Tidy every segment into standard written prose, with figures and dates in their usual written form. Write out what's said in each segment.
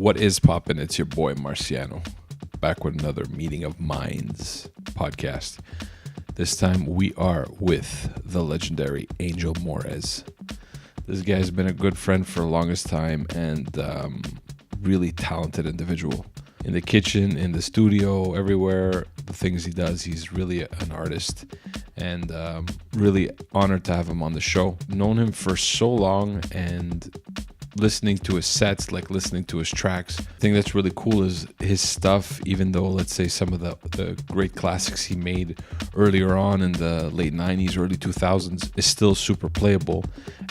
What is poppin'? It's your boy Marciano, back with another Meeting of Minds podcast. This time we are with the legendary Angel Moraes. This guy's been a good friend for the longest time and really talented individual. In the kitchen, in the studio, everywhere, the things he does, he's really an artist. And really honored to have him on the show. Known him for so long and listening to his sets, like listening to his tracks. The thing that's really cool is his stuff, even though, let's say, some of the great classics he made earlier on in the late 90s, early 2000s, is still super playable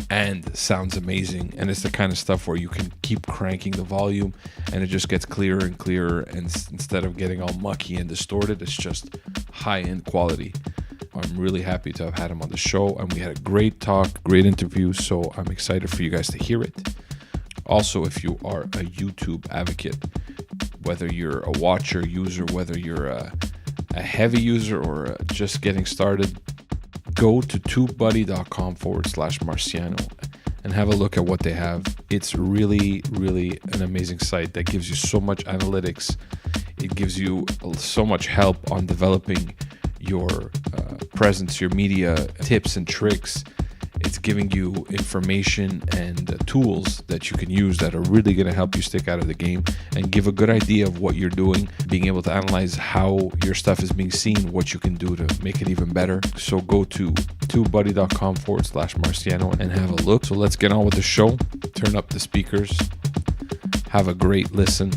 and sounds amazing. And it's the kind of stuff where you can keep cranking the volume and it just gets clearer and clearer. And instead of getting all mucky and distorted, it's just high-end quality. I'm really happy to have had him on the show, and we had a great talk, great interview, so I'm excited for you guys to hear it. Also, if you are a YouTube advocate, whether you're a watcher, user, whether you're a heavy user or just getting started, go to tubebuddy.com/Marciano and have a look at what they have. It's really, really an amazing site that gives you so much analytics. It gives you so much help on developing your presence, your media tips and tricks. It's giving you information and tools that you can use that are really going to help you stick out of the game and give a good idea of what you're doing, being able to analyze how your stuff is being seen, what you can do to make it even better. So go to tubebuddy.com/Marciano and have a look. So let's get on with the show. Turn up the speakers. Have a great listen,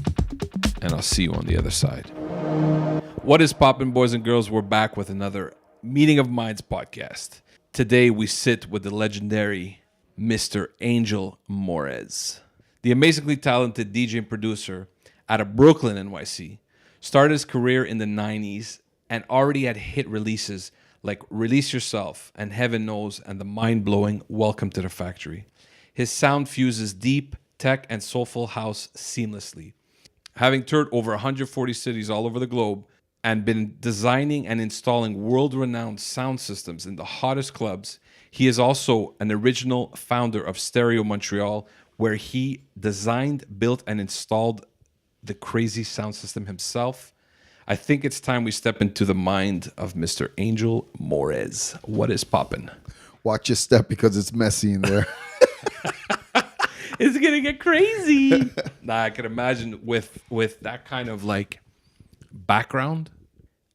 and I'll see you on the other side. What is poppin', boys and girls? We're back with another Meeting of Minds podcast. Today we sit with the legendary Mr. Angel Moraes. The amazingly talented DJ and producer out of Brooklyn, NYC, started his career in the 90s and already had hit releases like Release Yourself and Heaven Knows and the mind-blowing Welcome to the Factory. His sound fuses deep, tech, and soulful house seamlessly. Having toured over 140 cities all over the globe, and been designing and installing world-renowned sound systems in the hottest clubs, he is also an original founder of Stereo Montreal, where he designed, built, and installed the crazy sound system himself. I think it's time we step into the mind of Mr. Angel Moraes. What is poppin'? Watch your step because it's messy in there. It's gonna get crazy. I can imagine with that kind of like background.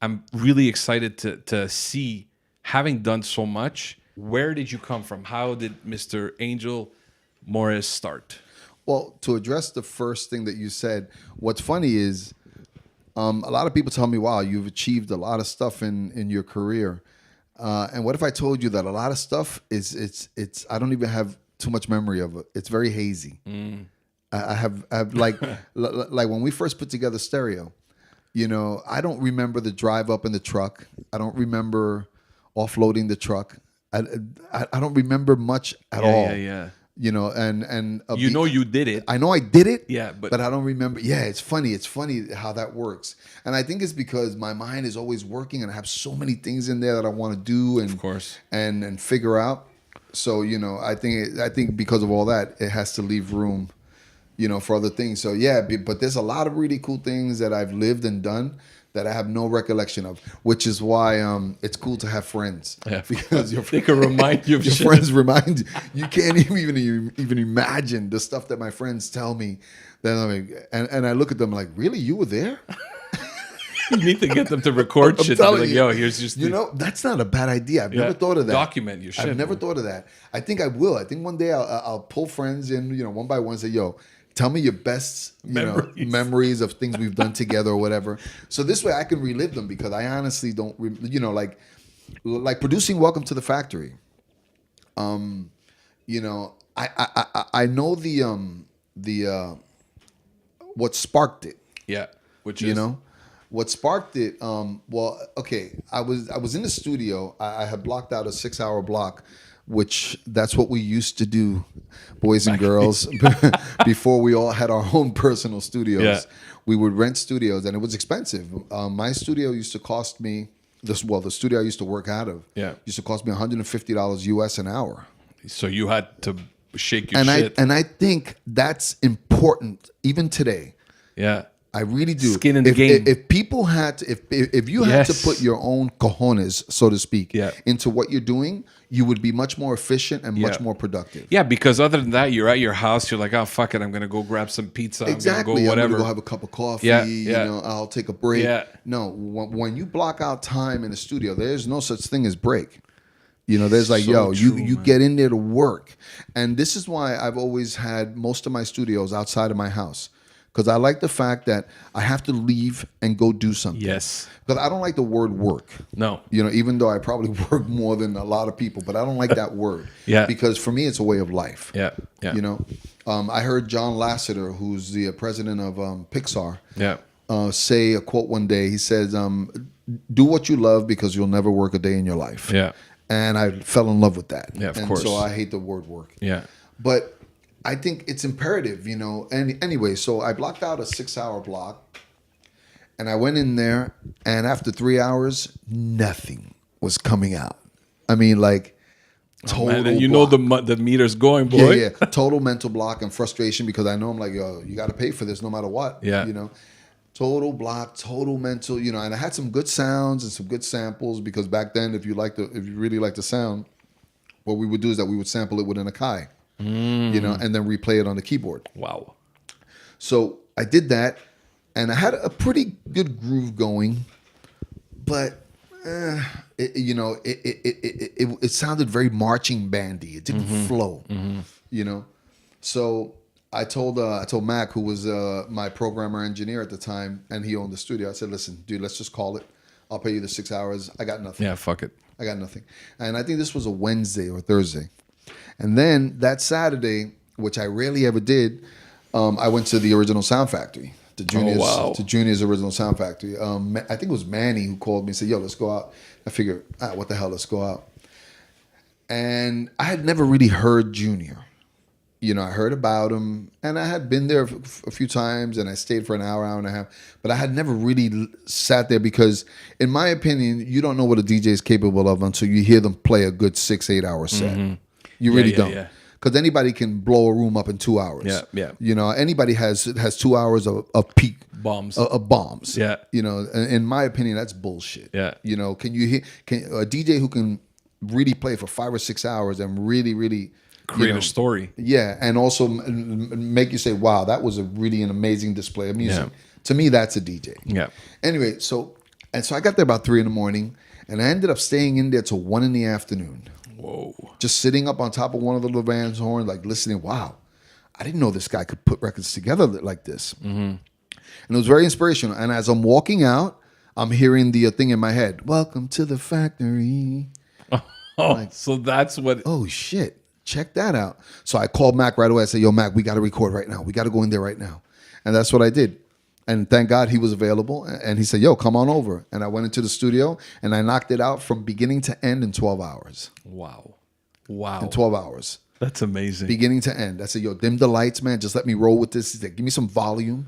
I'm really excited to see, having done so much, where did you come from? How did Mr. Angel Moraes start? Well, to address the first thing that you said, what's funny is a lot of people tell me, wow, you've achieved a lot of stuff in your career. And what if I told you that a lot of stuff it's I don't even have too much memory of it. It's very hazy. I have like when we first put together Stereo, you know, I don't remember the drive up in the truck. I don't remember offloading the truck. I don't remember much at all. Yeah. You know, and you know you did it. I know I did it. Yeah, but I don't remember. Yeah, it's funny. It's funny how that works. And I think it's because my mind is always working, and I have so many things in there that I want to do and of course and figure out. So you know, I think because of all that, it has to leave room, you know, for other things. So yeah, but there's a lot of really cool things that I've lived and done that I have no recollection of, which is why it's cool to have friends. Yeah, because they can remind you of your shit. friends remind you. You can't even imagine the stuff that my friends tell me. That I mean, and I look at them like, really, you were there? You need to get them to record shit. To be like, yo, here's just you know, that's not a bad idea. I've never thought of that. Document your shit. I've never thought of that. I think I will. I think one day I'll pull friends in, you know, one by one, and say, yo, tell me your best memories of things we've done together or whatever. So this way I can relive them, because I honestly don't, you know, like producing Welcome to the Factory. You know, I know the what sparked it. Yeah, which you is, know, what sparked it. Well, okay, I was in the studio. I had blocked out a 6-hour block, which that's what we used to do, boys and girls, before we all had our own personal studios. Yeah. We would rent studios, and it was expensive. My studio used to cost me the studio I used to work out of. Yeah. Used to cost me $150 US an hour. So you had to shake your and shit. I think that's important even today. Yeah. I really do. Skin in the game. If people had to, if you had to Yes. put your own cojones, so to speak, Yeah. into what you're doing, you would be much more efficient and much Yeah. more productive. Yeah, because other than that, you're at your house. You're like, oh, fuck it. I'm going to go grab some pizza. Exactly. I'm going to go whatever. I'm gonna go have a cup of coffee. Yeah, You yeah. know, I'll take a break. Yeah. No, when you block out time in the studio, there's no such thing as break. You know, there's like, So you true, man. get in there to work. And this is why I've always had most of my studios outside of my house. Because I like the fact that I have to leave and go do something. Yes. Because I don't like the word work. No. You know, even though I probably work more than a lot of people, but I don't like that word. Yeah. Because for me, it's a way of life. Yeah. Yeah. You know, I heard John Lasseter, who's the president of Pixar, Yeah. say a quote one day. He says, "Do what you love because you'll never work a day in your life." Yeah. And I fell in love with that. Yeah, of and course. so I hate the word work. Yeah. But I think it's imperative, you know. And anyway, so I blocked out a 6-hour block, and I went in there, and after 3 hours, nothing was coming out. I mean, like total. Man, and you block. know the meter's going, boy. Yeah, yeah, total mental block and frustration because I know I'm like, yo, you got to pay for this no matter what. Yeah. You know, total block, total mental. You know, and I had some good sounds and some good samples because back then, if you really like the sound, what we would do is that we would sample it with an Akai. You know, and then replay it on the keyboard. Wow. So I did that, and I had a pretty good groove going, but it sounded very marching bandy. It didn't flow, you know. So I told Mac, who was my programmer engineer at the time, and he owned the studio. I said, "Listen, dude, let's just call it. I'll pay you the 6 hours. I got nothing. Yeah, fuck it. I got nothing." And I think this was a Wednesday or Thursday. And then that Saturday, which I rarely ever did, I went to the Original Sound Factory, to Junior's Original Sound Factory. I think it was Manny who called me and said, "Yo, let's go out." I figured, what the hell, let's go out. And I had never really heard Junior. You know, I heard about him, and I had been there a few times, and I stayed for an hour and a half. But I had never really sat there because, in my opinion, you don't know what a DJ is capable of until you hear them play a good 6-8 hour set. Mm-hmm. You really don't. Yeah. Because anybody can blow a room up in 2 hours. Yeah, yeah. You know, anybody has 2 hours of peak Bombs. Of bombs. Yeah. You know, in my opinion, that's bullshit. Yeah. You know, can a DJ who can really play for 5 or 6 hours and really Create a story. Yeah, and also make you say, "Wow, that was an amazing display of music." Yeah. To me, that's a DJ. Yeah. Anyway, so I got there about 3 a.m, and I ended up staying in there till 1 p.m. Whoa. Just sitting up on top of one of the Levan's horns, like listening. Wow, I didn't know this guy could put records together like this. Mm-hmm. And it was very inspirational. And as I'm walking out, I'm hearing the thing in my head: "Welcome to the factory." Oh, so that's what. Oh shit, check that out. So I called Mac right away. I said, "Yo, Mac, we got to record right now. We got to go in there right now." And that's what I did. And thank God he was available. And he said, "Yo, come on over." And I went into the studio and I knocked it out from beginning to end in 12 hours. Wow. In 12 hours. That's amazing. Beginning to end. I said, "Yo, dim the lights, man. Just let me roll with this." He said, "Give me some volume."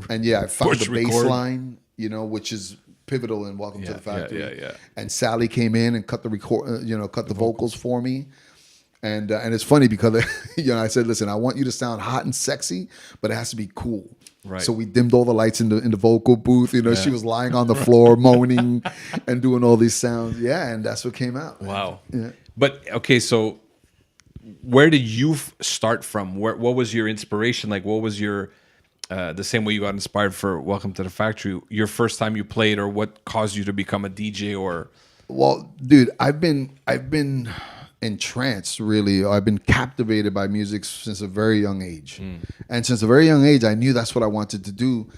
And yeah, I found Push the bass record. line, you know, which is pivotal in Welcome to the Factory. Yeah. And Sally came in and cut the cut the vocals for me. And it's funny because I said, "Listen, I want you to sound hot and sexy, but it has to be cool." Right. So we dimmed all the lights in the vocal booth. You know, she was lying on the floor moaning and doing all these sounds. Yeah, and that's what came out. Wow. Yeah. But okay, so where did you start from? What was your inspiration? Like, what was your the same way you got inspired for Welcome to the Factory? Your first time you played, or what caused you to become a DJ? Or Well, dude, I've been entranced, really. I've been captivated by music since a very young age. And since a very young age, I knew that's what I wanted to do,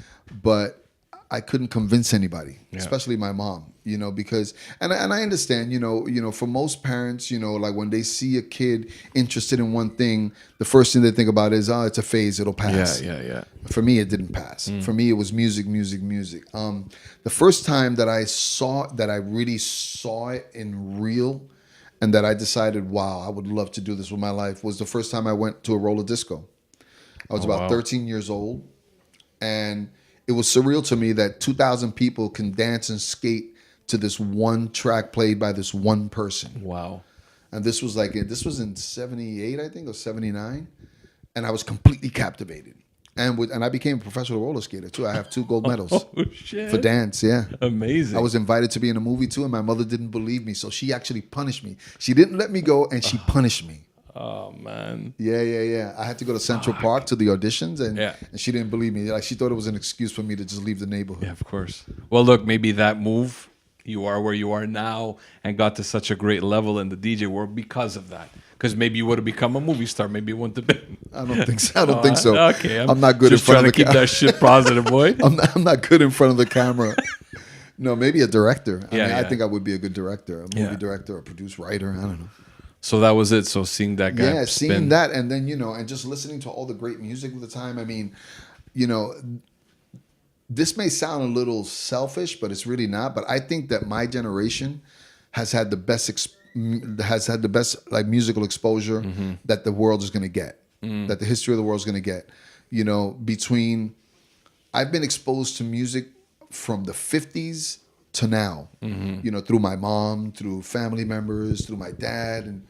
but I couldn't convince anybody, especially my mom, you know, because, and I understand, you know, for most parents, you know, like when they see a kid interested in one thing, the first thing they think about is, oh, it's a phase, it'll pass. Yeah. For me, it didn't pass. For me, it was music. The first time that I really saw it in real, and that I decided, wow, I would love to do this with my life, was the first time I went to a roller disco. I was about 13 years old, and it was surreal to me that 2,000 people can dance and skate to this one track played by this one person. Wow. and this was in '78, I think, or '79, and I was completely captivated. And I became a professional roller skater too. I have 2 gold medals Shit. for dance. Yeah, Amazing. I was invited to be in a movie too, and my mother didn't believe me, so she actually punished me. She didn't let me go, and she punished me. Oh man. Yeah. I had to go to Central Park to the auditions, and she didn't believe me. Like, she thought it was an excuse for me to just leave the neighborhood. Yeah, of course. Well, look, maybe that move, you are where you are now and got to such a great level in the DJ world because of that. Because maybe you would have become a movie star. Maybe you wouldn't have been. I don't think so. I don't think so. Okay, I'm not good in just front trying of to the keep that shit positive, boy. I'm not good in front of the camera. No, maybe a director. I Yeah. think I would be a good director, a movie director, a produce writer. I don't know. So that was it. So seeing that guy, seeing that, and then and just listening to all the great music of the time. I mean, this may sound a little selfish, but it's really not. But I think that my generation has had the best like musical exposure that the world is going to get, that the history of the world is going to get. I've been exposed to music from the 50s to now, through my mom, through family members, through my dad,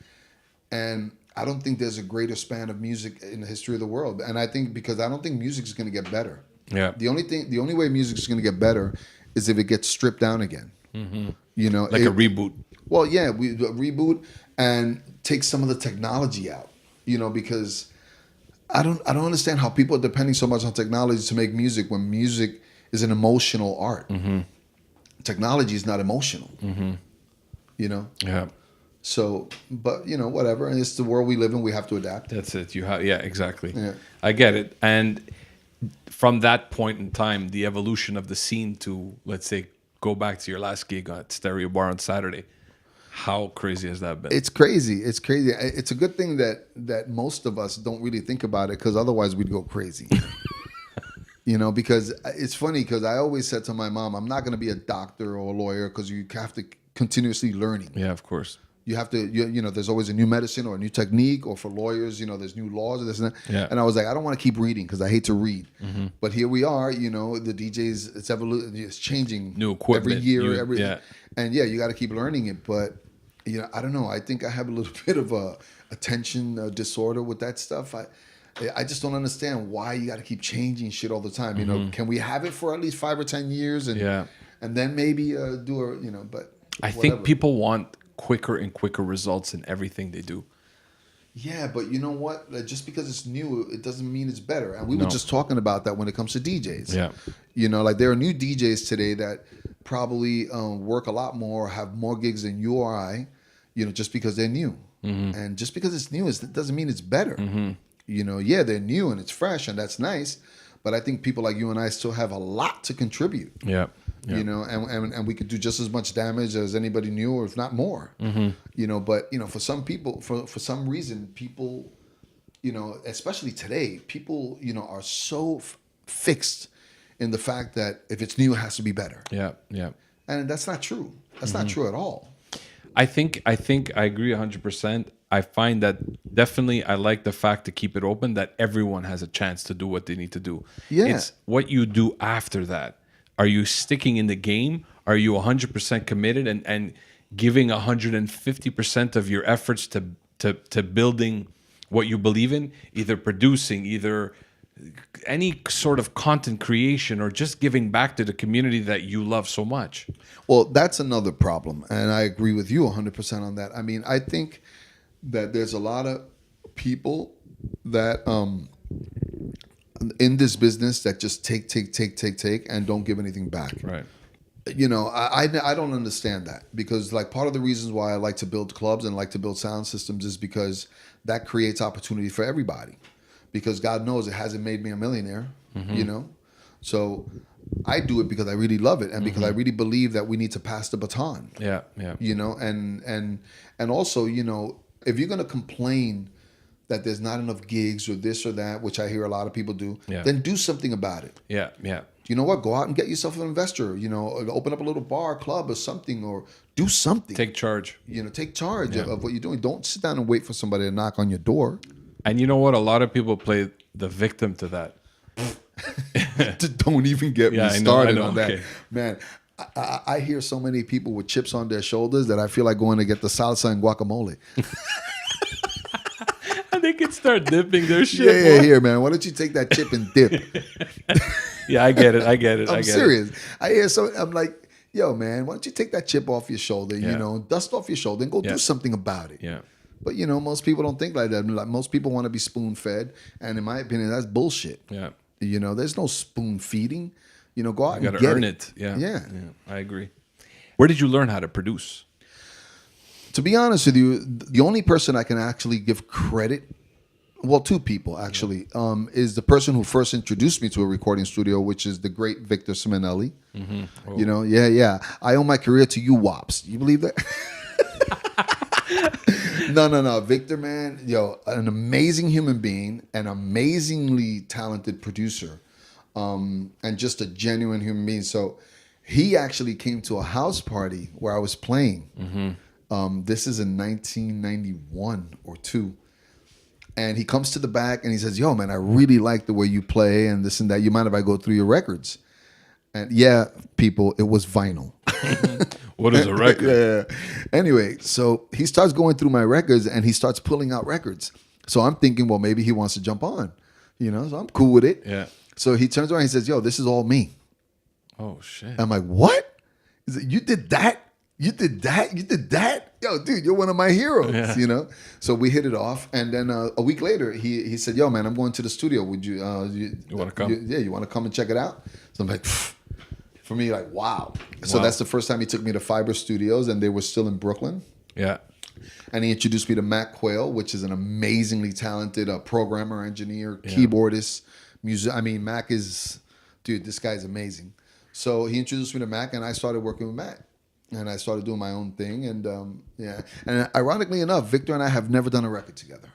and I don't think there's a greater span of music in the history of the world. And I think because I don't think music is going to get better. Yeah. The only way music is going to get better is if it gets stripped down again. Like a reboot. Well, yeah, we reboot and take some of the technology out. Because I don't understand how people are depending so much on technology to make music when music is an emotional art. Technology is not emotional. Yeah. So, but whatever, and it's the world we live in. We have to adapt. That's it. Yeah, exactly. Yeah. I get it. And from that point in time, the evolution of the scene to, let's say, go back to your last gig at Stereo Bar on Saturday. How crazy has that been? It's crazy. It's crazy. It's a good thing that most of us don't really think about it, because otherwise we'd go crazy. Because it's funny, because I always said to my mom, I'm not going to be a doctor or a lawyer, because you have to continuously learning. Yeah, of course. You have to, there's always a new medicine or a new technique, or for lawyers, there's new laws or this and that. Yeah. And I was like, I don't want to keep reading because I hate to read. But here we are, the DJs, it's changing New equipment. every year. Yeah. And you got to keep learning it. But, I don't know. I think I have a little bit of a attention disorder with that stuff. I just don't understand why you got to keep changing shit all the time. Can we have it for at least 5 or 10 years and then maybe do a, but I think people want quicker and quicker results in everything they do. Yeah, but you know what? Just because it's new, it doesn't mean it's better. And we were just talking about that when it comes to DJs. Yeah. Like there are new DJs today that probably work a lot more, have more gigs than you or I, just because they're new. And just because it's new, it doesn't mean it's better. They're new and it's fresh and that's nice. But I think people like you and I still have a lot to contribute. Yeah. And we could do just as much damage as anybody new, or if not more. But for some people, for some reason, people, especially today, people, are so fixed in the fact that if it's new, it has to be better. Yeah. And that's not true. That's not true at all. I think I agree 100%. I find that definitely I like the fact to keep it open that everyone has a chance to do what they need to do. Yeah. It's what you do after that. Are you sticking in the game? Are you 100% committed and giving 150% of your efforts to building what you believe in, either producing, either any sort of content creation, or just giving back to the community that you love so much? Well, that's another problem. And I agree with you 100% on that. I mean, I think that there's a lot of people that in this business that just take and don't give anything back. Right. I don't understand that, because like part of the reasons why I like to build clubs and like to build sound systems is because that creates opportunity for everybody. Because God knows it hasn't made me a millionaire, So I do it because I really love it, and because I really believe that we need to pass the baton. Yeah. And also, if you're gonna complain that there's not enough gigs or this or that, which I hear a lot of people do, then do something about it. Yeah. You know what? Go out and get yourself an investor. Open up a little bar, club, or something, or do something. Take charge. Take charge of what you're doing. Don't sit down and wait for somebody to knock on your door. And you know what? A lot of people play the victim to that. Don't even get me started on that. Okay. Man, I hear so many people with chips on their shoulders that I feel like going to get the salsa and guacamole. And they can start dipping their shit. Yeah, here, man. Why don't you take that chip and dip? Yeah, I get it. I'm serious. I hear so. I'm like, yo, man, why don't you take that chip off your shoulder? Yeah. You know, dust off your shoulder and go do something about it. Yeah. But you know, most people don't think like that. Like, most people want to be spoon fed, and in my opinion, that's bullshit. Yeah. You know, there's no spoon feeding. You know, go out You and got get to earn it. it. Yeah. Yeah. I agree. Where did you learn how to produce? To be honest with you, the only person I can actually give credit, well, two people actually, is the person who first introduced me to a recording studio, which is the great Victor Simonelli. Oh. You know, yeah. I owe my career to you, Wops. You believe that? No. Victor, man, yo, an amazing human being, an amazingly talented producer, and just a genuine human being. So he actually came to a house party where I was playing. This is in 1991 or 2. And he comes to the back and he says, yo, man, I really like the way you play and this and that. You mind if I go through your records? And yeah, people, it was vinyl. What is a record? Yeah. Anyway, so he starts going through my records and he starts pulling out records. So I'm thinking, well, maybe he wants to jump on, you know, so I'm cool with it. Yeah. So he turns around and he says, yo, this is all me. Oh, shit. I'm like, what? He's like, you did that? You did that? You did that? Yo, dude, you're one of my heroes, you know? So we hit it off. And then a week later, he said, yo, man, I'm going to the studio. Would you... you want to come? You want to come and check it out? So I'm like, pfft. For me, like, wow. So that's the first time he took me to Fiber Studios, and they were still in Brooklyn. Yeah. And he introduced me to Matt Quayle, which is an amazingly talented programmer, engineer, keyboardist, music. I mean, Mac is... Dude, this guy's amazing. So he introduced me to Mac, and I started working with Matt. And I started doing my own thing. And and ironically enough, Victor and I have never done a record together.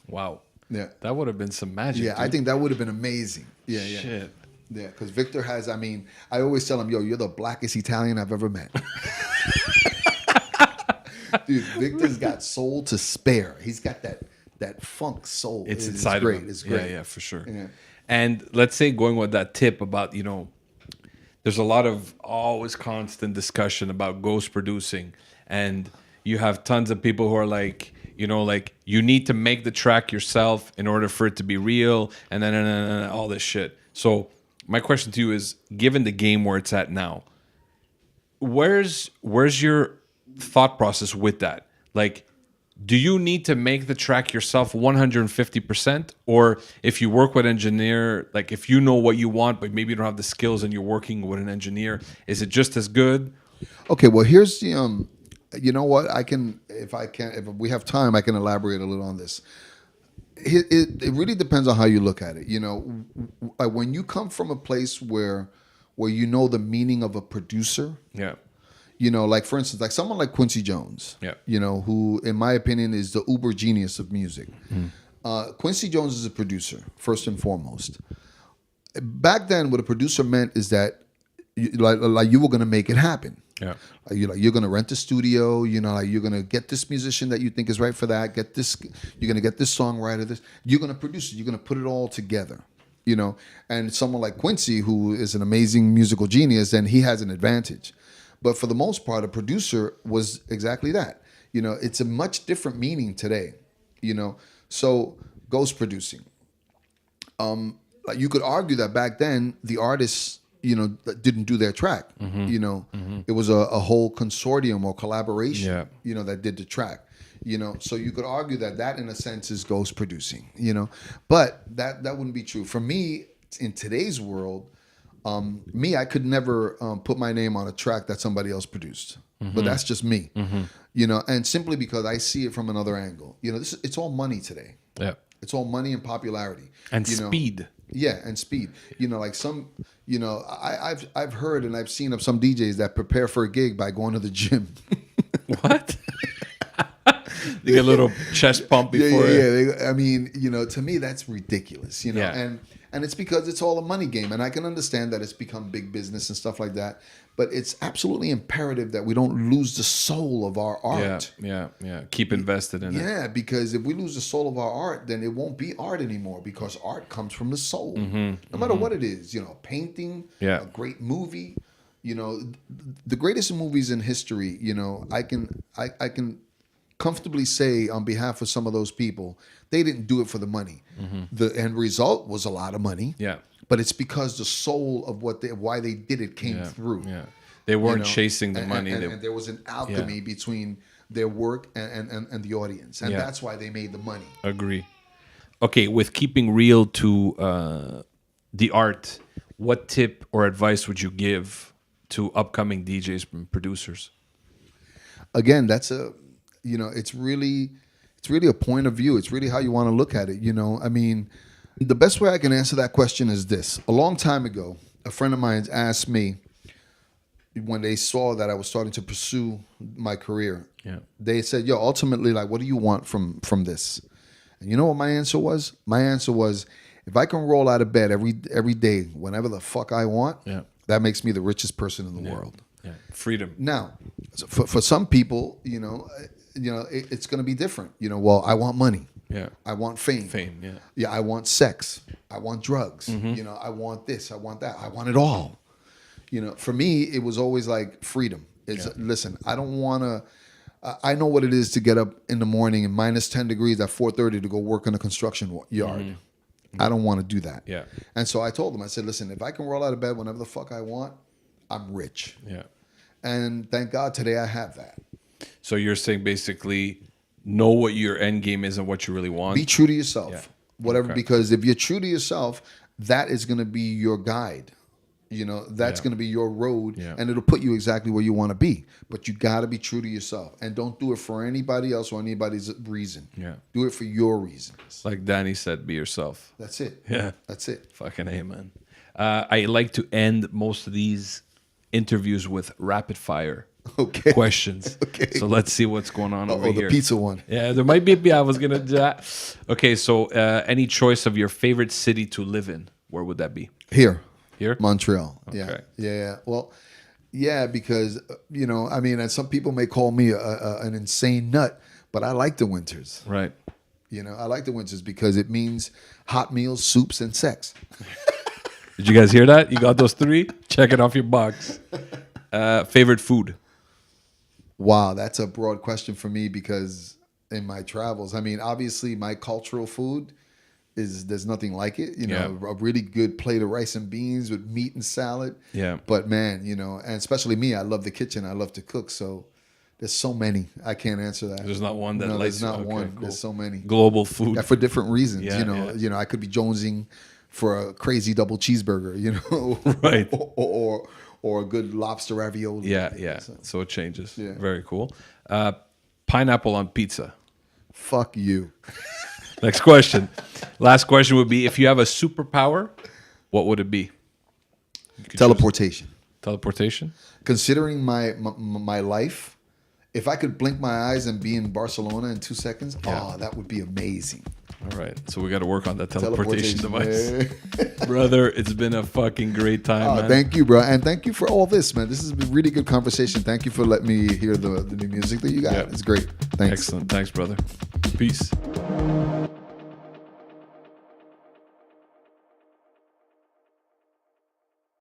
Wow. Yeah. That would have been some magic. Yeah, dude. I think that would have been amazing. Yeah. Shit. Yeah, because Victor has, I mean, I always tell him, yo, you're the blackest Italian I've ever met. Dude, Victor's got soul to spare. He's got that funk soul. It's inside of him. It's great. Yeah, for sure. Yeah. And let's say going with that tip about, you know, there's a lot of always constant discussion about ghost producing. And you have tons of people who are like, you know, like you need to make the track yourself in order for it to be real and then all this shit. So my question to you is, given the game where it's at now, where's your thought process with that? Like, do you need to make the track yourself 150%? Or if you work with an engineer, like if you know what you want, but maybe you don't have the skills and you're working with an engineer, is it just as good? Okay, well, here's the, you know what? If we have time, I can elaborate a little on this. It really depends on how you look at it. You know, when you come from a place where you know the meaning of a producer. Yeah. You know, like for instance, like someone like Quincy Jones, you know, who in my opinion is the uber genius of music. Quincy Jones is a producer, first and foremost. Back then, what a producer meant is that like you were going to make it happen. Yeah. You're going to rent a studio, you know, like you're going to get this musician that you think is right for that, you're going to get this songwriter, you're going to produce it, you're going to put it all together, you know. And someone like Quincy, who is an amazing musical genius, then he has an advantage. But for the most part, a producer was exactly that. You know, it's a much different meaning today, you know. So ghost producing. Like you could argue that back then the artists, you know, didn't do their track. You know, it was a whole consortium or collaboration, you know, that did the track. You know, so you could argue that in a sense is ghost producing, you know. But that wouldn't be true. For me, in today's world, I could never put my name on a track that somebody else produced. But that's just me, you know, and simply because I see it from another angle. You know, it's all money today. Yeah. It's all money and popularity. And you know? speed. Yeah, and speed. You know, like some, you know, I've heard and I've seen of some DJs that prepare for a gig by going to the gym. What? They get a little chest pump before. Yeah. I mean, you know, to me that's ridiculous. You know, Yeah. and it's because it's all a money game, and I can understand that it's become big business and stuff like that. But it's absolutely imperative that we don't lose the soul of our art. Yeah. Keep invested in it. Yeah, because if we lose the soul of our art, then it won't be art anymore, because art comes from the soul. No matter what it is, you know, painting, a great movie, the greatest movies in history, I can comfortably say on behalf of some of those people, they didn't do it for the money. The end result was a lot of money. Yeah. But it's because the soul of why they did it came through. Yeah. They weren't chasing the money. And there was an alchemy between their work and the audience. And that's why they made the money. Agree. Okay, with keeping real to the art, what tip or advice would you give to upcoming DJs and producers? Again, that's it's really a point of view. It's really how you want to look at it. I mean, the best way I can answer that question is this. A long time ago, a friend of mine asked me, when they saw that I was starting to pursue my career, they said, yo, ultimately, like, what do you want from this? And you know what my answer was? My answer was, if I can roll out of bed every day, whenever the fuck I want, that makes me the richest person in the world. Yeah. Freedom. Now, for some people, it's going to be different. Well, I want money. Yeah. I want fame. Fame, yeah. Yeah, I want sex. I want drugs. I want this. I want that. I want it all. For me, it was always like freedom. Listen, I don't want to. I know what it is to get up in the morning in minus 10 degrees at 4:30 to go work in a construction yard. I don't want to do that. Yeah. And so I told them, I said, listen, if I can roll out of bed whenever the fuck I want, I'm rich. Yeah. And thank God today I have that. So you're saying basically know what your end game is and what you really want. Be true to yourself. Yeah. Whatever, Okay. because if you're true to yourself, that is going to be your guide. That's going to be your road, and it'll put you exactly where you want to be. But you got to be true to yourself, and don't do it for anybody else or anybody's reason. Yeah. Do it for your reasons. Like Danny said, be yourself. That's it. Yeah. That's it. Fucking A, man. I like to end most of these interviews with rapid fire questions. Okay. So let's see what's going on over the here. pizza one. Yeah, there might be. I was gonna do that. Okay, so any choice of your favorite city to live in? Where would that be? Here. Okay. Montreal. Yeah. Well, yeah, because I mean, and some people may call me an insane nut, but I like the winters. Right. I like the winters because it means hot meals, soups, and sex. Did you guys hear that? You got those three? Check it off your box. Favorite food? Wow, that's a broad question for me because in my travels, I mean, obviously my cultural food there's nothing like it. A really good plate of rice and beans with meat and salad. Yeah. But man, and especially me, I love the kitchen. I love to cook. So there's so many. I can't answer that. There's not one that lights. lights There's not you. one. Okay, cool. There's so many. Global food. Yeah, for different reasons. Yeah, I could be jonesing for a crazy double cheeseburger. Right. or a good lobster ravioli. Yeah. So it changes. Yeah. Very cool. Pineapple on pizza. Fuck you. Next question. Last question would be, if you have a superpower, what would it be? Teleportation. Teleportation? Considering my life, if I could blink my eyes and be in Barcelona in 2 seconds, that would be amazing. All right. So we got to work on that teleportation device. Yeah. Brother, it's been a fucking great time, man. Thank you, bro. And thank you for all this, man. This has been a really good conversation. Thank you for letting me hear the new music that you got. Yeah. It's great. Thanks. Excellent. Thanks, brother. Peace.